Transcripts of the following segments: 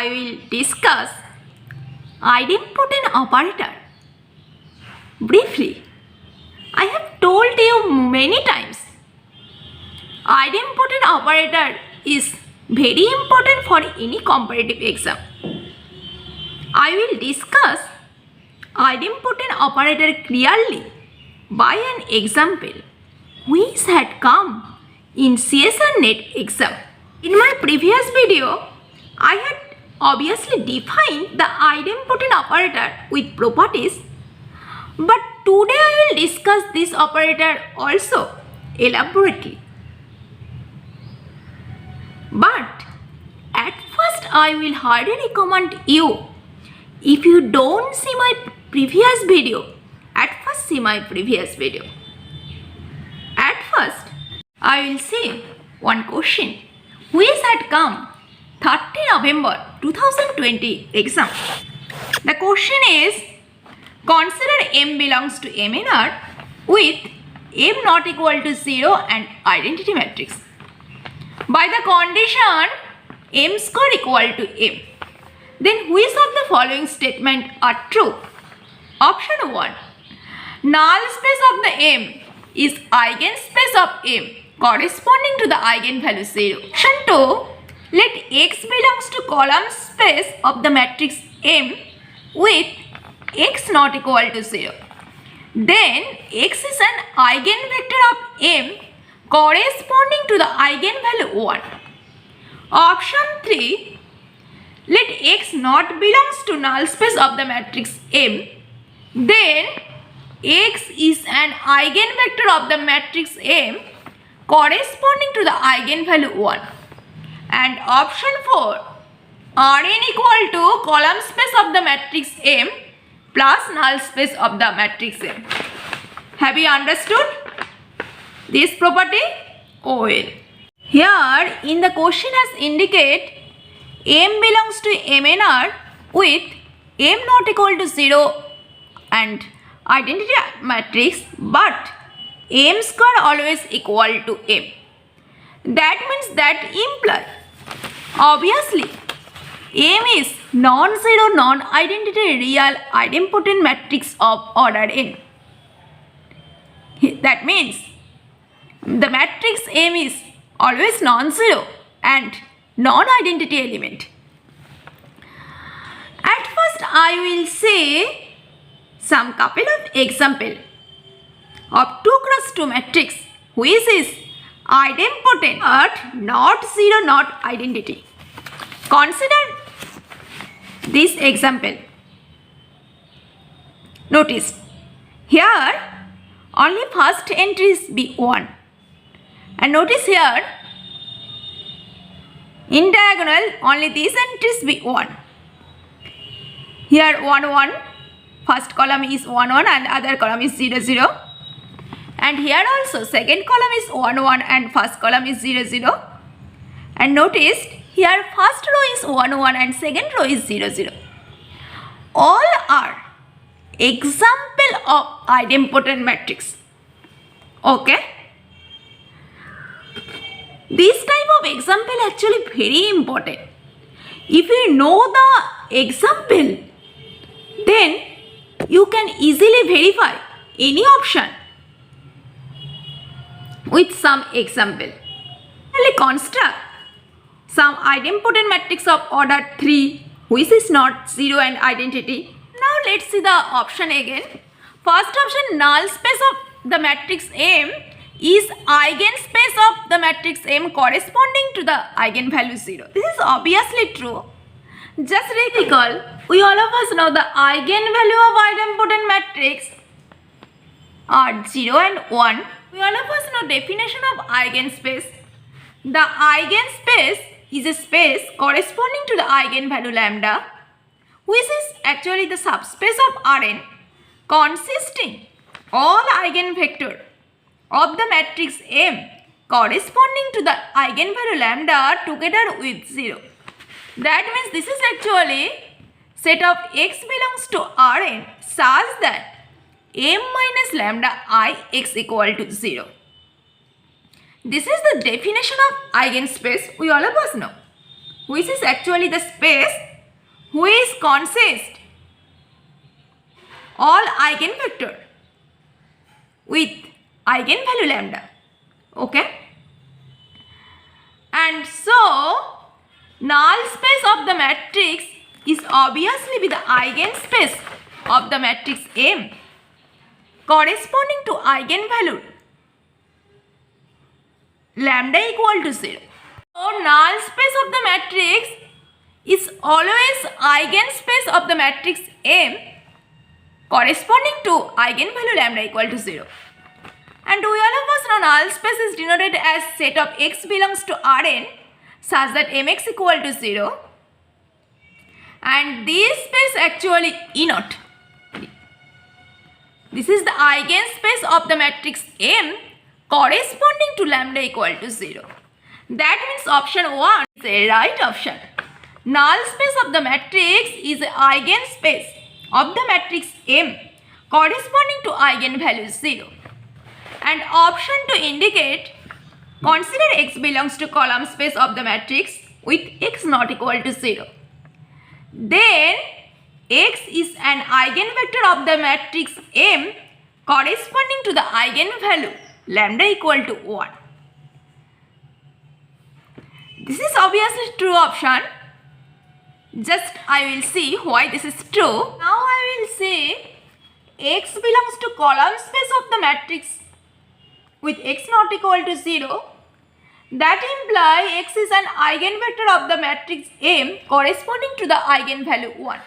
I will discuss idempotent operator. Briefly, I have told you many times, idempotent operator is very important for any competitive exam. I will discuss idempotent operator clearly by an example which had come in CSIR net exam. In my previous video, I had obviously defined the idempotent operator with properties, but today I will discuss this operator also elaborately. But at first I will highly recommend you, if you don't see my previous video, at first see my previous video. At first I will say one question which had come 30 November 2020 exam. The question is, consider M belongs to MNR with M not equal to 0 and identity matrix. By the condition M square equal to M, then which of the following statement are true? Option 1. Null space of the M is eigenspace of M corresponding to the eigenvalue 0. Option 2. Let X belongs to column space of the matrix M with X not equal to 0. Then X is an eigenvector of M corresponding to the eigenvalue 1. Option 3. Let X not belongs to null space of the matrix M. Then X is an eigenvector of the matrix M corresponding to the eigenvalue 1. And option 4. Rn equal to column space of the matrix M plus null space of the matrix M. Have you understood this property? Oh well. Here in the question has indicate M belongs to MNR with M not equal to 0 and identity matrix, but M square always equal to M. That means that imply obviously M is non-zero non-identity real idempotent matrix of order n. That means the matrix M is always non-zero and non-identity element. At first I will say some couple of example of 2x2 matrix which is idempotent but not zero not identity. Consider this example. Notice here only first entry is B1, and notice here in diagonal only these entries B1. Here 1 1, first column is 1 1 and other column is 0 0, and here also second column is 1 1 and first column is 0 0, and notice here first row is 1 1 and second row is 0 0. All are example of idempotent matrix. Okay, this type of example actually very important. If you know the example, then you can easily verify any option with some example. Let's construct some idempotent matrix of order 3 which is not 0 and identity. Now let's see the option again. First option, null space of the matrix M is eigenspace of the matrix M corresponding to the eigenvalue 0. This is obviously true. Just recall, we all of us know the eigenvalue of idempotent matrix are 0 and 1. We all of us know definition of eigenspace. The eigenspace is a space corresponding to the eigenvalue lambda, which is actually the subspace of Rn consisting all eigenvector of the matrix M corresponding to the eigenvalue lambda together with 0. That means this is actually set of X belongs to Rn such that M minus lambda I X equal to 0. This is the definition of eigenspace we all of us know, which is actually the space which consist all eigenvector with eigenvalue lambda. Okay, and so null space of the matrix is obviously be the eigenspace of the matrix M corresponding to eigenvalue lambda equal to 0. So null space of the matrix is always eigenspace of the matrix M corresponding to eigenvalue lambda equal to 0. And we all of us know null space is denoted as set of x belongs to Rn such that mx equal to 0, and this space actually E naught. This is the eigenspace of the matrix M corresponding to lambda equal to 0. That means option 1 is a right option. Null space of the matrix is the eigenspace of the matrix M corresponding to eigenvalue 0. And option 2 indicate consider x belongs to column space of the matrix with x not equal to 0. Then x is an eigenvector of the matrix M corresponding to the eigenvalue lambda equal to 1. This is obviously true option. Just I will see why this is true. Now I will say x belongs to column space of the matrix with x not equal to 0. That implies x is an eigenvector of the matrix M corresponding to the eigenvalue 1.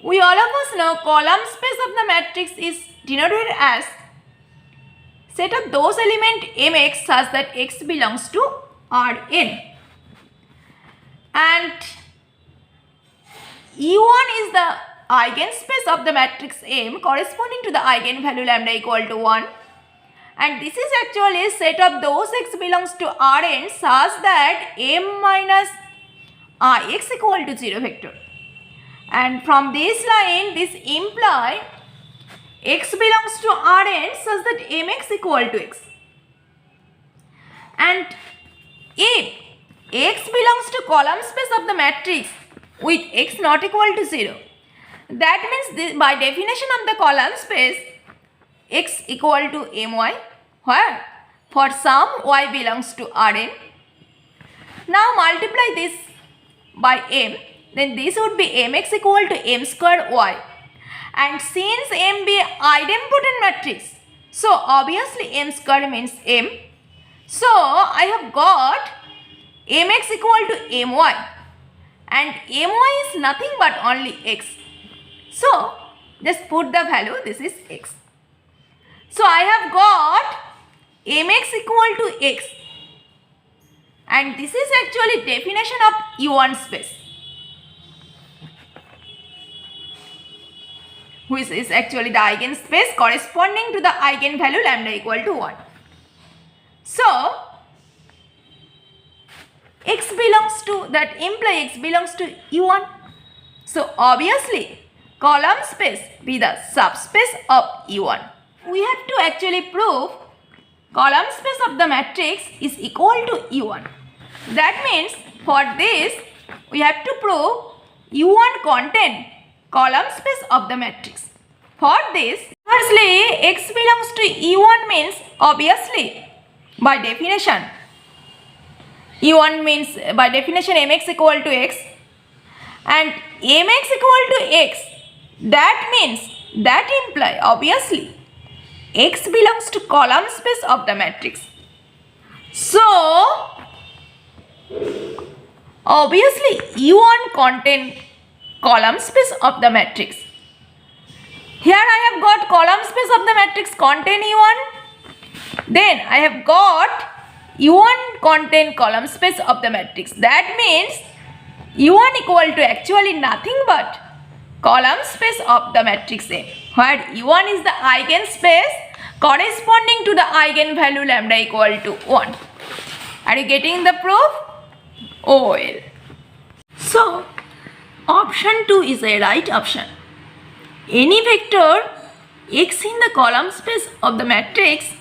We all of us know column space of the matrix is denoted as set of those elements mx such that x belongs to Rn. And E1 is the eigenspace of the matrix M corresponding to the eigenvalue lambda equal to 1. And this is actually a set of those x belongs to Rn such that M minus Ix equal to 0 vector. And from this line, this implies x belongs to Rn such that Mx equal to x. And if x belongs to column space of the matrix with x not equal to 0, that means this, by definition of the column space, x equal to my, where for some y belongs to Rn. Now multiply this by m, then this would be mx equal to m square y. And since m be idempotent matrix, so obviously m square means m. So I have got mx equal to my, and my is nothing but only x. So just put the value, this is x. So I have got mx equal to x, and this is actually definition of E1 space, which is actually the eigenspace corresponding to the eigenvalue lambda equal to 1. So x belongs to, that implies x belongs to E1. So obviously column space be the subspace of E1. We have to actually prove column space of the matrix is equal to E1. That means for this we have to prove E1 contain column space of the matrix. For this, firstly x belongs to E1 means obviously by definition E1 means by definition mx equal to x, and mx equal to x, that means that imply obviously x belongs to column space of the matrix. So obviously E1 contain column space of the matrix. Here I have got column space of the matrix contain E1. Then I have got E1 contain column space of the matrix. That means E1 equal to actually nothing but column space of the matrix A, where E1 is the eigenspace corresponding to the eigenvalue lambda equal to 1. Are you getting the proof? Oh well. So option 2 is a right option. Any vector x in the column space of the matrix,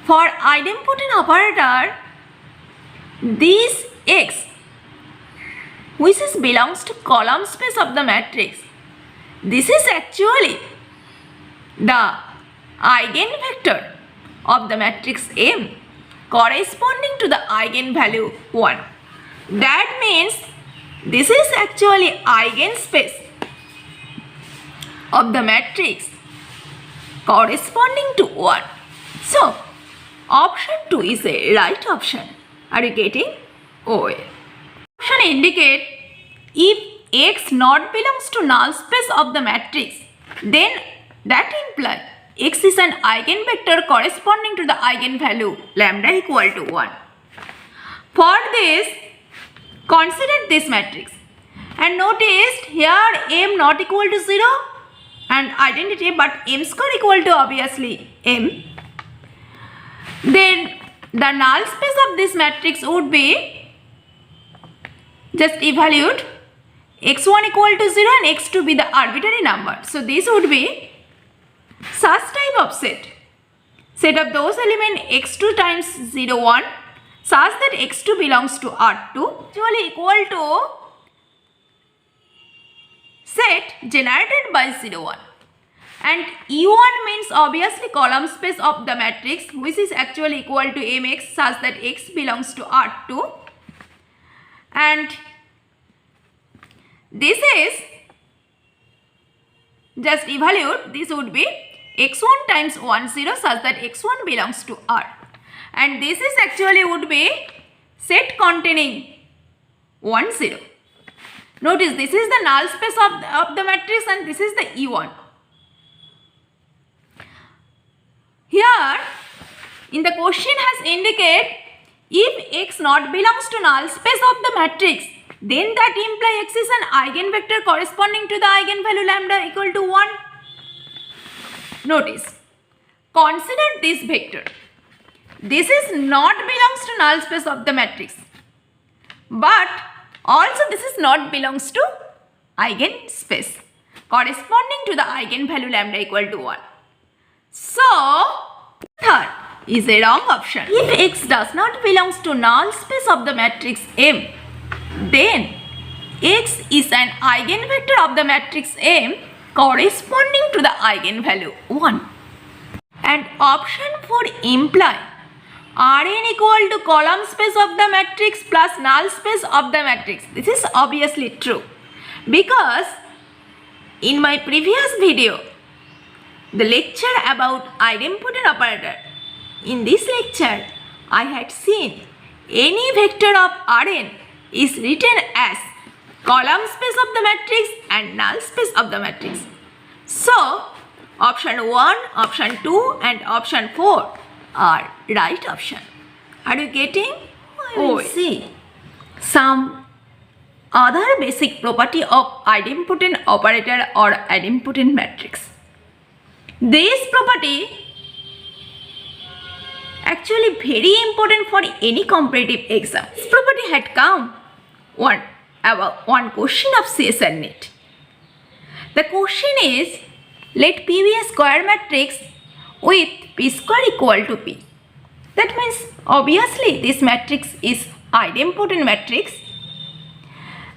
for idempotent operator this x which is belongs to column space of the matrix. This is actually the eigenvector of the matrix M corresponding to the eigenvalue 1. That means this is actually eigenspace of the matrix corresponding to 1. So, option 2 is a right option. Are you getting? Oh, yeah. Option indicate if X not belongs to null space of the matrix, then that implies X is an eigenvector corresponding to the eigenvalue lambda equal to 1. For this, consider this matrix and notice here M not equal to 0 and identity, but M square equal to obviously M. Then the null space of this matrix would be, just evaluate x1 equal to 0 and x2 be the arbitrary number. So this would be such type of set of those elements x2 times 0 1 such that x2 belongs to R2 actually equal to set generated by 0 1, and E1 means obviously column space of the matrix, which is actually equal to mx such that x belongs to R2, and this is, just evaluate, this would be x1 times 1 0 such that x1 belongs to R, and this is actually would be set containing 1 0. Notice this is the null space of the matrix and this is the E1. Here in the question has indicate if x not belongs to null space of the matrix, then that implies x is an eigenvector corresponding to the eigenvalue lambda equal to 1. Notice, consider this vector. This is not belongs to null space of the matrix, but also this is not belongs to eigenspace corresponding to the eigenvalue lambda equal to 1. So, third is a wrong option. If x does not belongs to null space of the matrix M, then x is an eigenvector of the matrix M corresponding to the eigenvalue 1. And option 4 imply Rn equal to column space of the matrix plus null space of the matrix. This is obviously true because in my previous video, the lecture about idempotent operator, in this lecture I had seen any vector of Rn is written as column space of the matrix and null space of the matrix. So, option 1, option 2 and option 4 are right option. Are you getting? Oh, see some other basic property of idempotent operator or idempotent matrix. This property actually very important for any competitive exam. This property had come about one question of CSIR NET. The question is, let P be a square matrix with P square equal to P. That means obviously this matrix is idempotent matrix.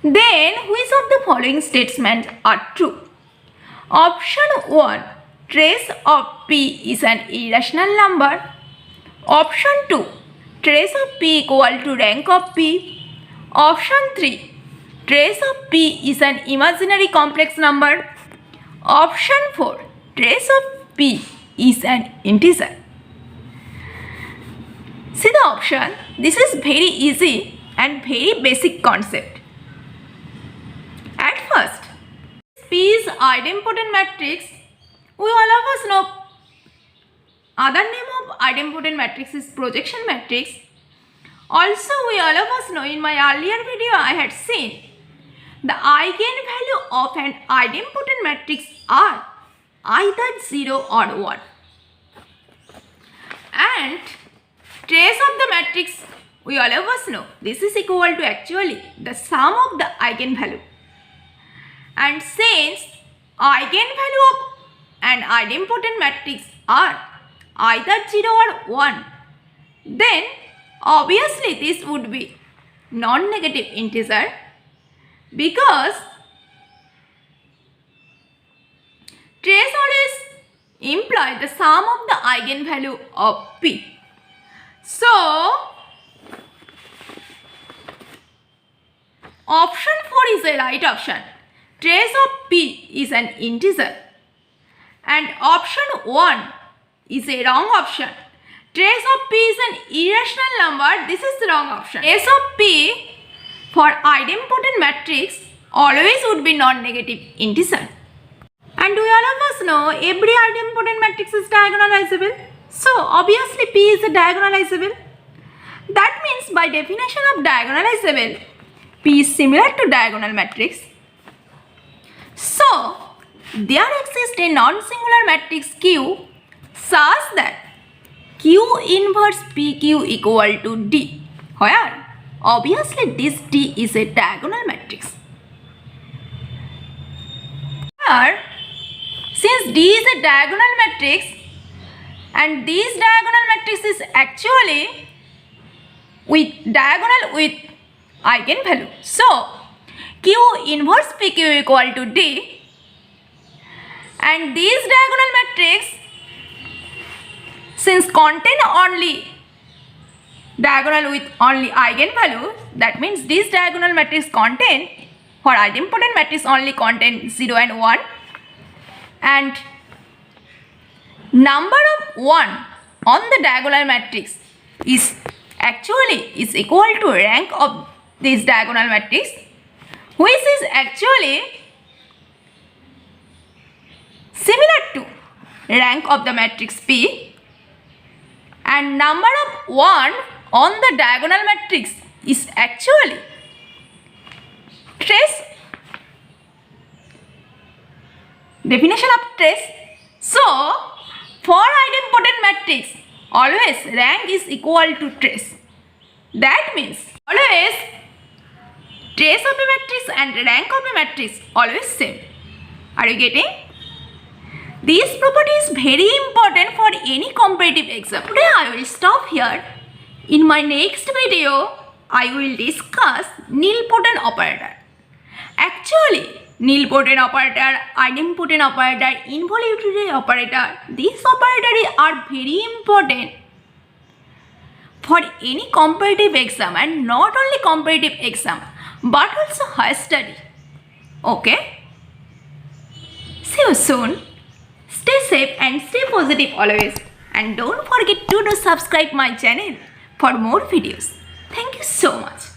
Then which of the following statements are true? Option 1, trace of P is an irrational number. Option 2, trace of P equal to rank of P. Option 3, trace of P is an imaginary complex number. Option 4, trace of P is an integer. See the option. This is very easy and very basic concept. At first, P is idempotent matrix. We all of us know other name of idempotent matrix is projection matrix. Also, we all of us know in my earlier video I had seen the eigenvalue of an idempotent matrix are either 0 or 1. And trace of the matrix, we all of us know this is equal to actually the sum of the eigenvalue. And since eigenvalue of an idempotent matrix are either 0 or 1, then obviously this would be non-negative integer, because trace always imply the sum of the eigenvalue of P. So, option 4 is the right option. Trace of P is an integer. And option 1 is a wrong option. Trace of P is an irrational number. This is the wrong option. Trace of P for idempotent matrix always would be non-negative integer. And we all of us know every idempotent matrix is diagonalizable. So obviously P is a diagonalizable. That means by definition of diagonalizable, P is similar to diagonal matrix. So there exists a non-singular matrix Q such that Q inverse PQ equal to D, where obviously this D is a diagonal matrix. Here, since D is a diagonal matrix and this diagonal matrix is actually diagonal with eigenvalue. So Q inverse PQ equal to D, and this diagonal matrix since contain only diagonal with only eigenvalue, that means this diagonal matrix contain, for idempotent matrix only contain 0 and 1, and number of 1 on the diagonal matrix is equal to rank of this diagonal matrix, which is actually similar to rank of the matrix P, and number of 1 on the diagonal matrix is actually trace, definition of trace. So for idempotent matrix always rank is equal to trace. That means always trace of a matrix and rank of a matrix always same. Are you getting? This property is very important for any competitive exam. Today I will stop here. In my next video, I will discuss nilpotent operator. Actually, nilpotent operator, idempotent operator, involutory operator, these operators are very important for any competitive exam, and not only competitive exam but also higher study. Okay? See you soon. Stay safe and stay positive always, and don't forget to subscribe my channel for more videos. Thank you so much.